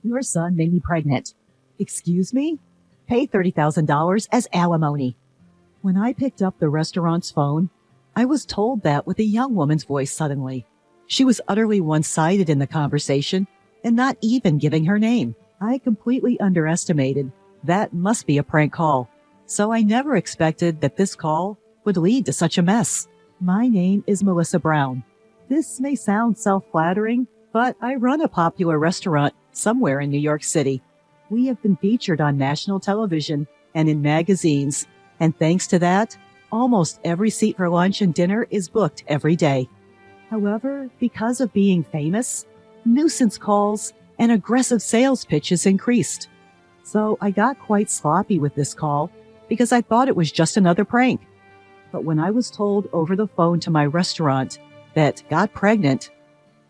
Your son made me pregnant. Excuse me? Pay $30,000 as alimony. When I picked up the restaurant's phone, I was told that with a young woman's voice suddenly. She was utterly one-sided in the conversation and not even giving her name. I completely underestimated. That must be a prank call. So I never expected that this call would lead to such a mess. My name is Melissa Brown. This may sound self-flattering, but I run a popular restaurant somewhere in New York City. We have been featured on national television and in magazines, and thanks to that, almost every seat for lunch and dinner is booked every day. However, because of being famous, nuisance calls and aggressive sales pitches increased. So I got quite sloppy with this call because I thought it was just another prank. But when I was told over the phone to my restaurant that got pregnant,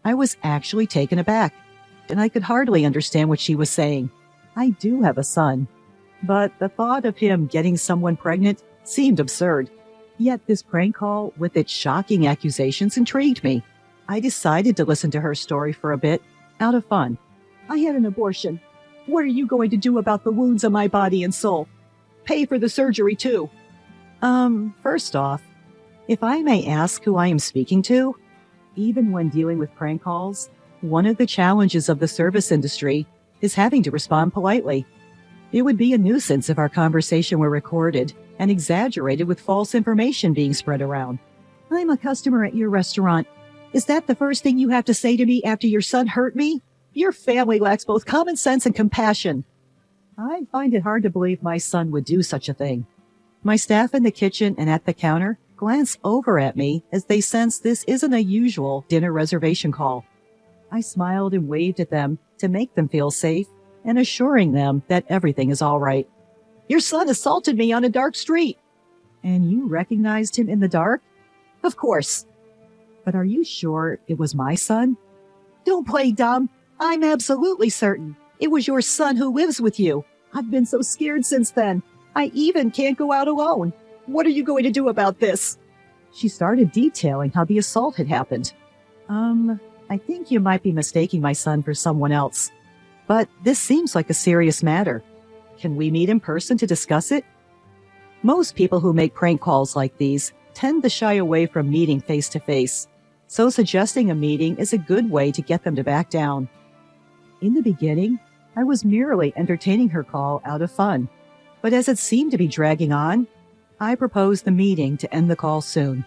I was actually taken aback, and I could hardly understand what she was saying. I do have a son, but the thought of him getting someone pregnant seemed absurd. Yet this prank call with its shocking accusations intrigued me. I decided to listen to her story for a bit, out of fun. I had an abortion. What are you going to do about the wounds on my body and soul? Pay for the surgery too. First off, if I may ask who I am speaking to, even when dealing with prank calls, one of the challenges of the service industry is having to respond politely. It would be a nuisance if our conversation were recorded and exaggerated with false information being spread around. I'm a customer at your restaurant. Is that the first thing you have to say to me after your son hurt me? Your family lacks both common sense and compassion. I find it hard to believe my son would do such a thing. My staff in the kitchen and at the counter glance over at me as they sense this isn't a usual dinner reservation call. I smiled and waved at them to make them feel safe and assuring them that everything is all right. Your son assaulted me on a dark street. And you recognized him in the dark? Of course. But are you sure it was my son? Don't play dumb. I'm absolutely certain. It was your son who lives with you. I've been so scared since then. I even can't go out alone. What are you going to do about this? She started detailing how the assault had happened. I think you might be mistaking my son for someone else. But this seems like a serious matter. Can we meet in person to discuss it? Most people who make prank calls like these tend to shy away from meeting face to face. So suggesting a meeting is a good way to get them to back down. In the beginning, I was merely entertaining her call out of fun. But as it seemed to be dragging on, I proposed the meeting to end the call soon.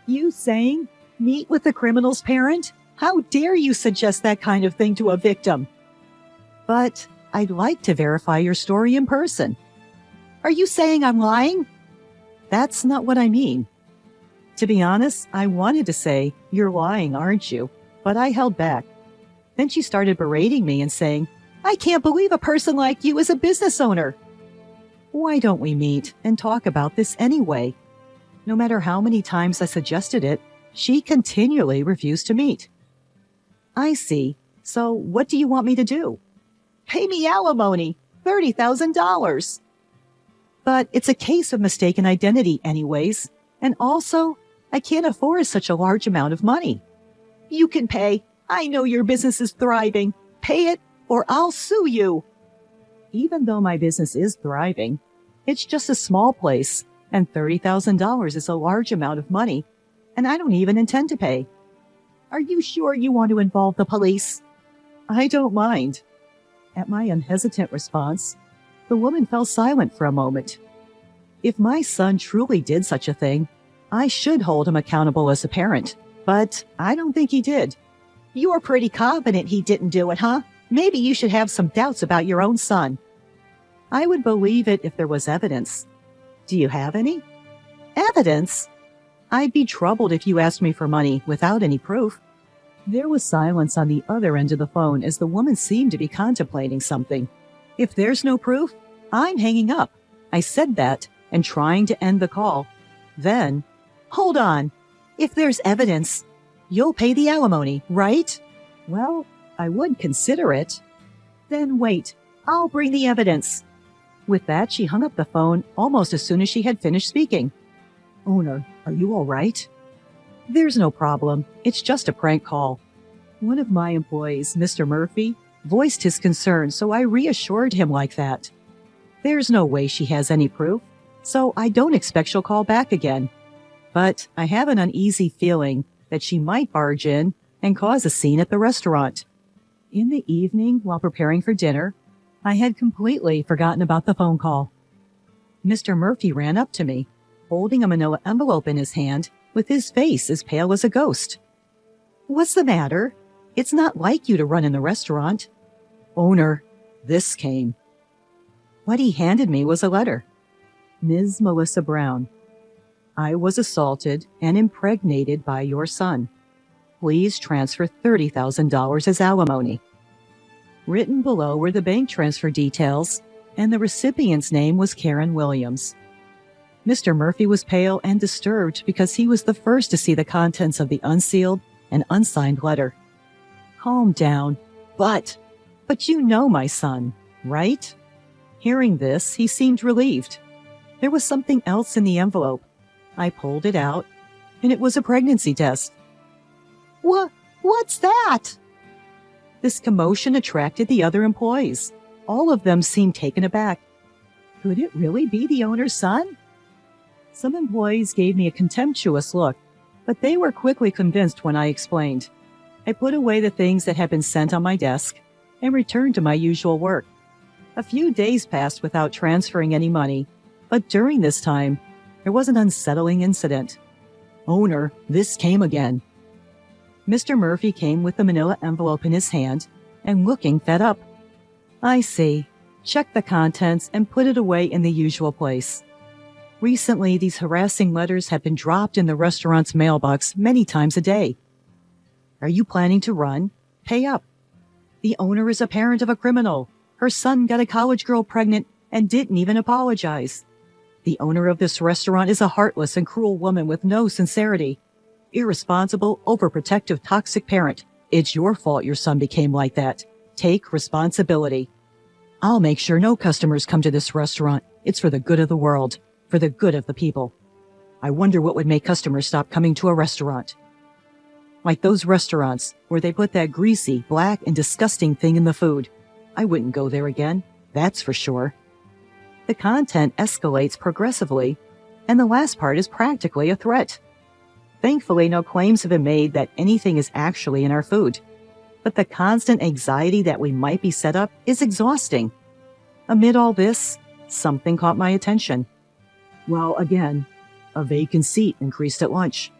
You saying, meet with the criminal's parent? How dare you suggest that kind of thing to a victim? But I'd like to verify your story in person. Are you saying I'm lying? That's not what I mean. To be honest, I wanted to say, you're lying, aren't you? But I held back. Then she started berating me and saying, I can't believe a person like you is a business owner. Why don't we meet and talk about this anyway? No matter how many times I suggested it, she continually refused to meet. I see. So what do you want me to do? Pay me alimony, $30,000. But it's a case of mistaken identity anyways. And also, I can't afford such a large amount of money. You can pay. I know your business is thriving. Pay it or I'll sue you. Even though my business is thriving, it's just a small place, and $30,000 is a large amount of money, and I don't even intend to pay. Are you sure you want to involve the police? I don't mind. At my unhesitant response, the woman fell silent for a moment. If my son truly did such a thing, I should hold him accountable as a parent, but I don't think he did. You're pretty confident he didn't do it, huh? Maybe you should have some doubts about your own son. I would believe it if there was evidence. Do you have any? Evidence? I'd be troubled if you asked me for money without any proof. There was silence on the other end of the phone as the woman seemed to be contemplating something. If there's no proof, I'm hanging up. I said that and trying to end the call. Then, hold on. If there's evidence, you'll pay the alimony, right? Well, I would consider it. Then wait, I'll bring the evidence. With that, she hung up the phone almost as soon as she had finished speaking. Owner, are you all right? There's no problem. It's just a prank call. One of my employees, Mr. Murphy, voiced his concern, so I reassured him like that. There's no way she has any proof, so I don't expect she'll call back again. But I have an uneasy feeling that she might barge in and cause a scene at the restaurant. In the evening, while preparing for dinner, I had completely forgotten about the phone call. Mr. Murphy ran up to me, holding a manila envelope in his hand, with his face as pale as a ghost. "What's the matter? It's not like you to run in the restaurant." "Owner, this came." What he handed me was a letter. "Ms. Melissa Brown, I was assaulted and impregnated by your son. Please transfer $30,000 as alimony." Written below were the bank transfer details, and the recipient's name was Karen Williams. Mr. Murphy was pale and disturbed because he was the first to see the contents of the unsealed and unsigned letter. "Calm down. But you know my son, right?" Hearing this, he seemed relieved. There was something else in the envelope. I pulled it out, and it was a pregnancy test. What's that?" This commotion attracted the other employees. All of them seemed taken aback. Could it really be the owner's son? Some employees gave me a contemptuous look, but they were quickly convinced when I explained. I put away the things that had been sent on my desk and returned to my usual work. A few days passed without transferring any money, but during this time, there was an unsettling incident. "Owner, this came again." Mr. Murphy came with the manila envelope in his hand and looking fed up. "I see. Check the contents and put it away in the usual place. Recently, these harassing letters have been dropped in the restaurant's mailbox many times a day. Are you planning to run? Pay up. The owner is a parent of a criminal. Her son got a college girl pregnant and didn't even apologize. The owner of this restaurant is a heartless and cruel woman with no sincerity. Irresponsible, overprotective, toxic parent. It's your fault your son became like that. Take responsibility. I'll make sure no customers come to this restaurant. It's for the good of the world, for the good of the people. I wonder what would make customers stop coming to a restaurant. Like those restaurants where they put that greasy, black, and disgusting thing in the food. I wouldn't go there again, that's for sure." The content escalates progressively, and the last part is practically a threat. Thankfully, no claims have been made that anything is actually in our food. But the constant anxiety that we might be set up is exhausting. Amid all this, something caught my attention. Well, again, a vacant seat increased at lunch.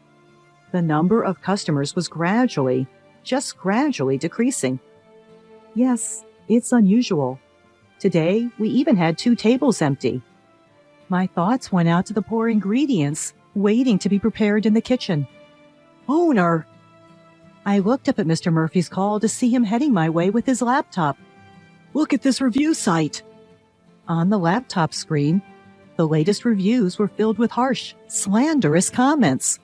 The number of customers was just gradually decreasing. Yes, it's unusual. Today, we even had 2 tables empty. My thoughts went out to the poor ingredients waiting to be prepared in the kitchen. "Owner!" I looked up at Mr. Murphy's call to see him heading my way with his laptop. "Look at this review site." On the laptop screen, the latest reviews were filled with harsh, slanderous comments.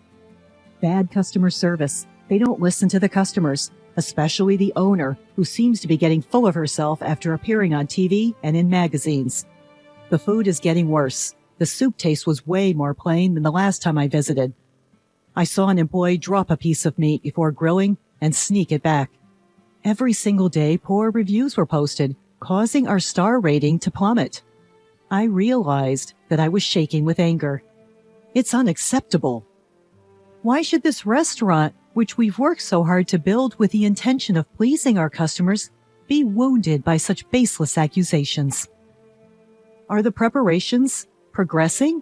Bad customer service. They don't listen to the customers, especially the owner, who seems to be getting full of herself after appearing on TV and in magazines. The food is getting worse. The soup taste was way more plain than the last time I visited. I saw an employee drop a piece of meat before grilling and sneak it back. Every single day, poor reviews were posted, causing our star rating to plummet. I realized that I was shaking with anger. It's unacceptable. Why should this restaurant, which we've worked so hard to build with the intention of pleasing our customers, be wounded by such baseless accusations? Are the preparations progressing?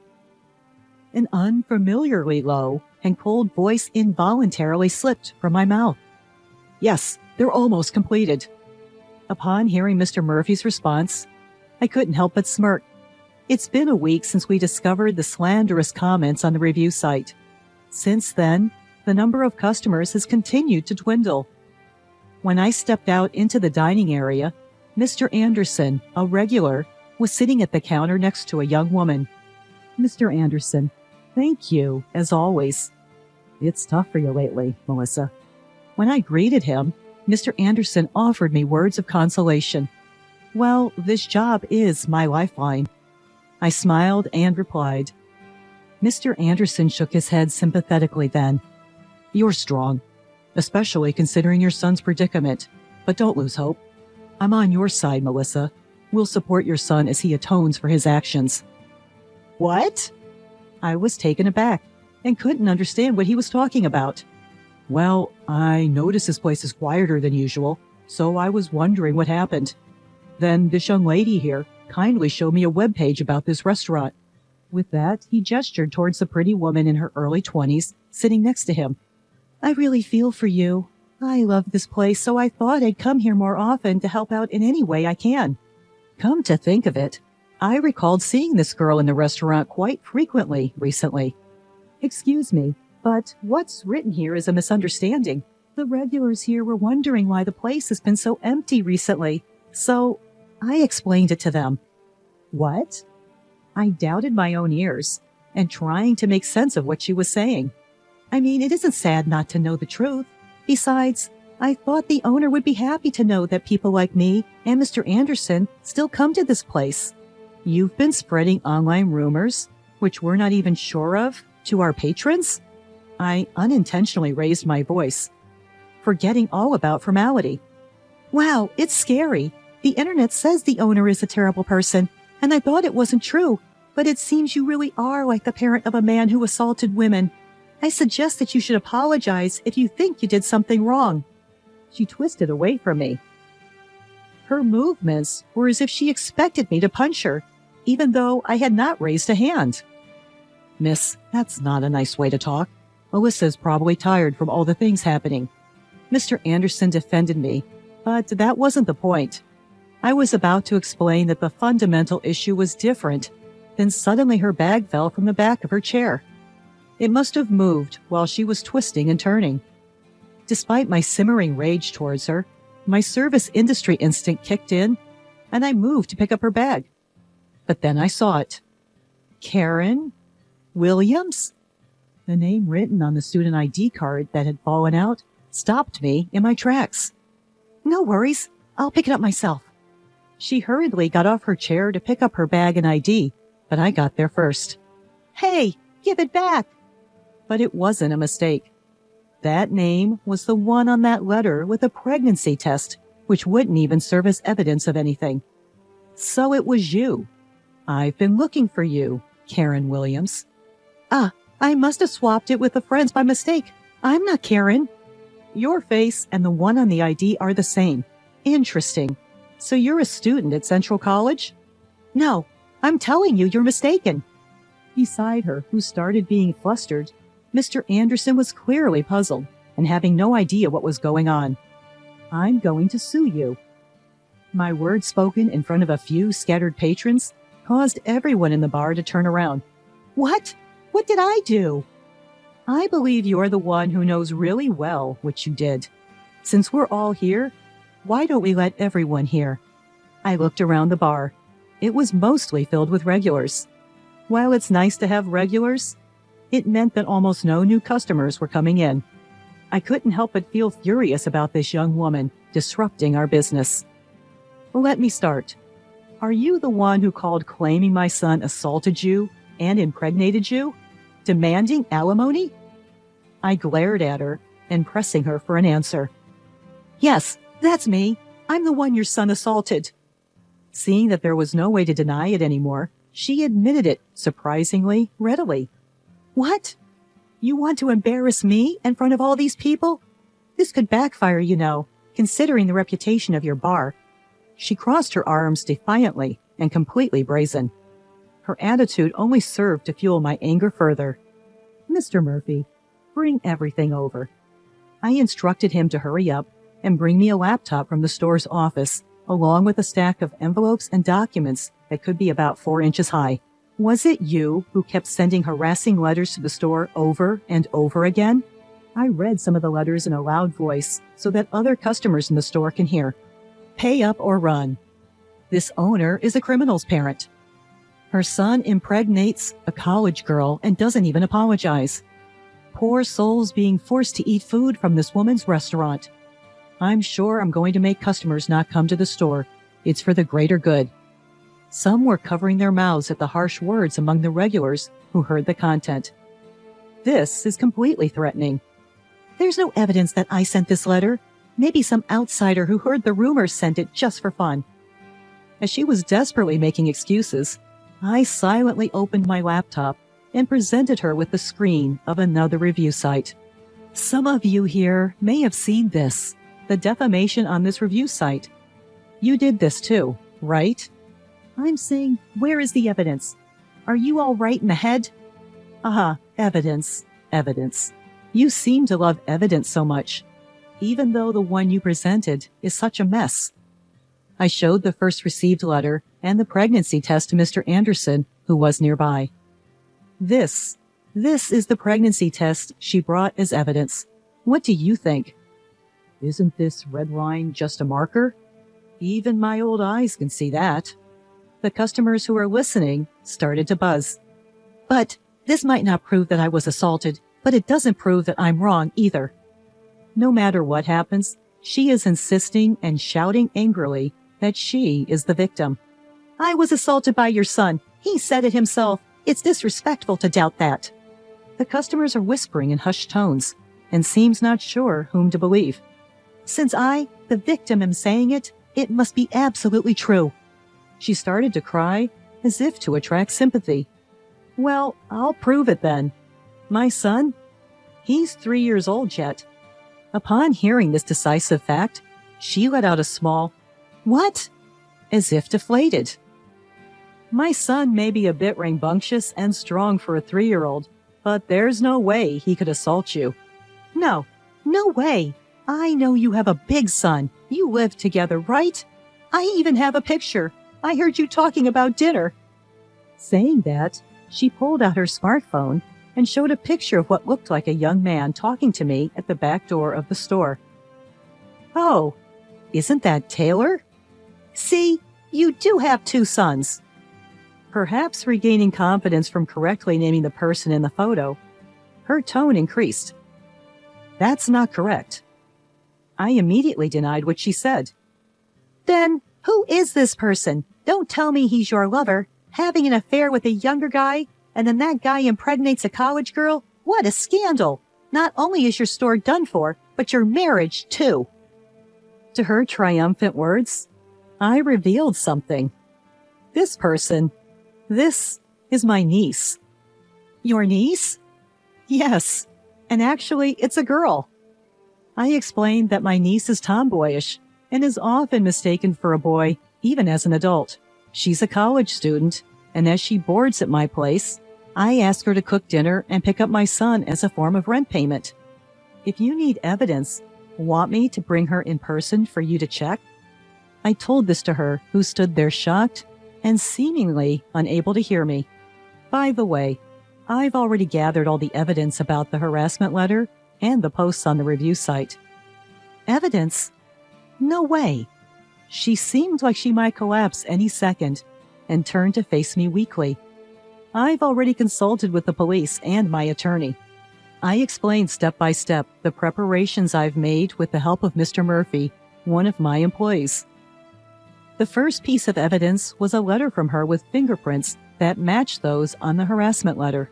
An unfamiliarly low and cold voice involuntarily slipped from my mouth. Yes, they're almost completed. Upon hearing Mr. Murphy's response, I couldn't help but smirk. It's been a week since we discovered the slanderous comments on the review site. Since then, the number of customers has continued to dwindle. When I stepped out into the dining area, Mr. Anderson, a regular, was sitting at the counter next to a young woman. "Mr. Anderson, thank you, as always." "It's tough for you lately, Melissa." When I greeted him, Mr. Anderson offered me words of consolation. Well, this job is my lifeline. I smiled and replied. Mr. Anderson shook his head sympathetically then. "You're strong, especially considering your son's predicament, but don't lose hope. I'm on your side, Melissa. We'll support your son as he atones for his actions. What? I was taken aback and couldn't understand what he was talking about. Well, I noticed this place is quieter than usual, so I was wondering what happened. Then this young lady here kindly showed me a webpage about this restaurant. With that, he gestured towards the pretty woman in her early 20s sitting next to him. I really feel for you. I love this place, so I thought I'd come here more often to help out in any way I can. Come to think of it, I recalled seeing this girl in the restaurant quite frequently recently. Excuse me, but what's written here is a misunderstanding. The regulars here were wondering why the place has been so empty recently, so I explained it to them. What? I doubted my own ears and trying to make sense of what she was saying. I mean, it isn't sad not to know the truth. Besides, I thought the owner would be happy to know that people like me and Mr. Anderson still come to this place. You've been spreading online rumors, which we're not even sure of, to our patrons? I unintentionally raised my voice, forgetting all about formality. Wow, it's scary. The internet says the owner is a terrible person, and I thought it wasn't true, but it seems you really are like the parent of a man who assaulted women. I suggest that you should apologize if you think you did something wrong. She twisted away from me. Her movements were as if she expected me to punch her, even though I had not raised a hand. Miss, that's not a nice way to talk. Melissa's probably tired from all the things happening. Mr. Anderson defended me, but that wasn't the point. I was about to explain that the fundamental issue was different. Then suddenly her bag fell from the back of her chair. It must have moved while she was twisting and turning. Despite my simmering rage towards her, my service industry instinct kicked in, and I moved to pick up her bag. But then I saw it. Karen Williams? The name written on the student ID card that had fallen out stopped me in my tracks. No worries, I'll pick it up myself. She hurriedly got off her chair to pick up her bag and ID, but I got there first. Hey, give it back! But it wasn't a mistake. That name was the one on that letter with a pregnancy test, which wouldn't even serve as evidence of anything. So it was you. I've been looking for you, Karen Williams. Ah, I must have swapped it with the friends by mistake. I'm not Karen. Your face and the one on the ID are the same. Interesting. So you're a student at Central College? No, I'm telling you, you're mistaken. Beside her, who started being flustered, Mr. Anderson was clearly puzzled and having no idea what was going on. I'm going to sue you. My words spoken in front of a few scattered patrons caused everyone in the bar to turn around. What? What did I do? I believe you're the one who knows really well what you did. Since we're all here, why don't we let everyone hear? I looked around the bar. It was mostly filled with regulars. While it's nice to have regulars, it meant that almost no new customers were coming in. I couldn't help but feel furious about this young woman disrupting our business. Let me start. Are you the one who called claiming my son assaulted you and impregnated you, demanding alimony? I glared at her and pressing her for an answer. Yes, that's me. I'm the one your son assaulted. Seeing that there was no way to deny it anymore, she admitted it surprisingly readily. What? You want to embarrass me in front of all these people? This could backfire, you know, considering the reputation of your bar. She crossed her arms defiantly and completely brazen. Her attitude only served to fuel my anger further. Mr. Murphy, bring everything over. I instructed him to hurry up and bring me a laptop from the store's office, along with a stack of envelopes and documents that could be about 4 inches high. Was it you who kept sending harassing letters to the store over and over again? I read some of the letters in a loud voice so that other customers in the store can hear. Pay up or run. This owner is a criminal's parent. Her son impregnates a college girl and doesn't even apologize. Poor souls being forced to eat food from this woman's restaurant. I'm sure I'm going to make customers not come to the store. It's for the greater good. Some were covering their mouths at the harsh words among the regulars who heard the content. This is completely threatening. There's no evidence that I sent this letter. Maybe some outsider who heard the rumors sent it just for fun. As she was desperately making excuses, I silently opened my laptop and presented her with the screen of another review site. Some of you here may have seen this, the defamation on this review site. You did this too, right? I'm saying, where is the evidence? Are you all right in the head? Evidence. You seem to love evidence so much, even though the one you presented is such a mess. I showed the first received letter and the pregnancy test to Mr. Anderson, who was nearby. This is the pregnancy test she brought as evidence. What do you think? Isn't this red line just a marker? Even my old eyes can see that. The customers who were listening started to buzz. But this might not prove that I was assaulted, but it doesn't prove that I'm wrong either. No matter what happens, she is insisting and shouting angrily that she is the victim. I was assaulted by your son. He said it himself. It's disrespectful to doubt that. The customers are whispering in hushed tones and seems not sure whom to believe. Since I, the victim, am saying it, it must be absolutely true. She started to cry as if to attract sympathy. Well, I'll prove it then. My son? He's 3 years old yet. Upon hearing this decisive fact, she let out a small, "What?" as if deflated. My son may be a bit rambunctious and strong for a 3-year-old, but there's no way he could assault you. No way. I know you have a big son. You live together, right? I even have a picture. I heard you talking about dinner. Saying that, she pulled out her smartphone and showed a picture of what looked like a young man talking to me at the back door of the store. Oh, isn't that Taylor? See, you do have 2 sons. Perhaps regaining confidence from correctly naming the person in the photo, her tone increased. That's not correct. I immediately denied what she said. Then, who is this person? Don't tell me he's your lover, having an affair with a younger guy, and then that guy impregnates a college girl? What a scandal! Not only is your store done for, but your marriage too. To her triumphant words, I revealed something. This person, this is my niece. Your niece? Yes, and actually it's a girl. I explained that my niece is tomboyish and is often mistaken for a boy, even as an adult. She's a college student, and as she boards at my place, I ask her to cook dinner and pick up my son as a form of rent payment. If you need evidence, want me to bring her in person for you to check? I told this to her, who stood there shocked and seemingly unable to hear me. By the way, I've already gathered all the evidence about the harassment letter and the posts on the review site. Evidence? No way. She seemed like she might collapse any second and turned to face me weakly. I've already consulted with the police and my attorney. I explained step by step the preparations I've made with the help of Mr. Murphy, one of my employees. The first piece of evidence was a letter from her with fingerprints that matched those on the harassment letter.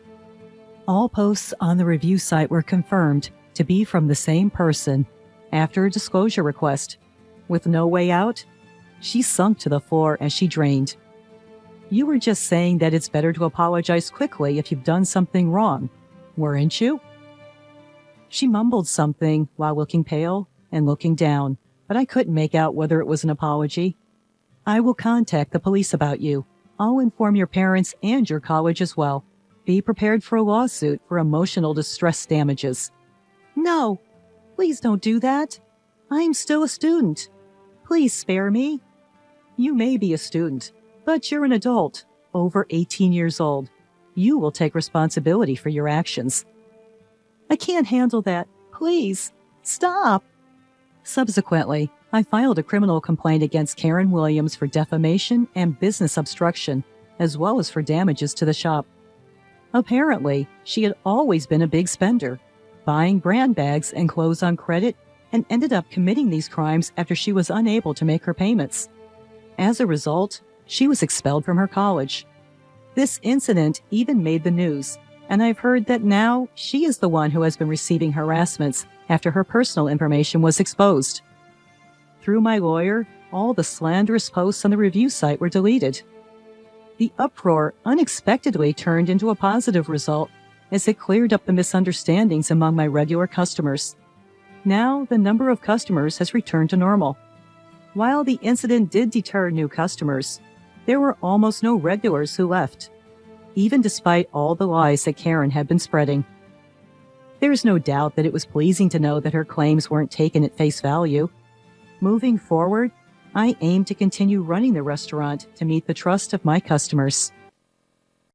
All posts on the review site were confirmed to be from the same person after a disclosure request. With no way out, she sunk to the floor as she drained. You were just saying that it's better to apologize quickly if you've done something wrong, weren't you? She mumbled something while looking pale and looking down, but I couldn't make out whether it was an apology. I will contact the police about you. I'll inform your parents and your college as well. Be prepared for a lawsuit for emotional distress damages. No, please don't do that. I'm still a student. Please spare me. You may be a student, but you're an adult, over 18 years old. You will take responsibility for your actions. I can't handle that. Please, stop. Subsequently, I filed a criminal complaint against Karen Williams for defamation and business obstruction, as well as for damages to the shop. Apparently, she had always been a big spender, buying brand bags and clothes on credit, and ended up committing these crimes after she was unable to make her payments. As a result, she was expelled from her college. This incident even made the news, and I've heard that now she is the one who has been receiving harassments after her personal information was exposed. through my lawyer, all the slanderous posts on the review site were deleted. The uproar unexpectedly turned into a positive result as it cleared up the misunderstandings among my regular customers. Now, the number of customers has returned to normal. While the incident did deter new customers, there were almost no regulars who left, even despite all the lies that Karen had been spreading. There is no doubt that it was pleasing to know that her claims weren't taken at face value. Moving forward, I aim to continue running the restaurant to meet the trust of my customers.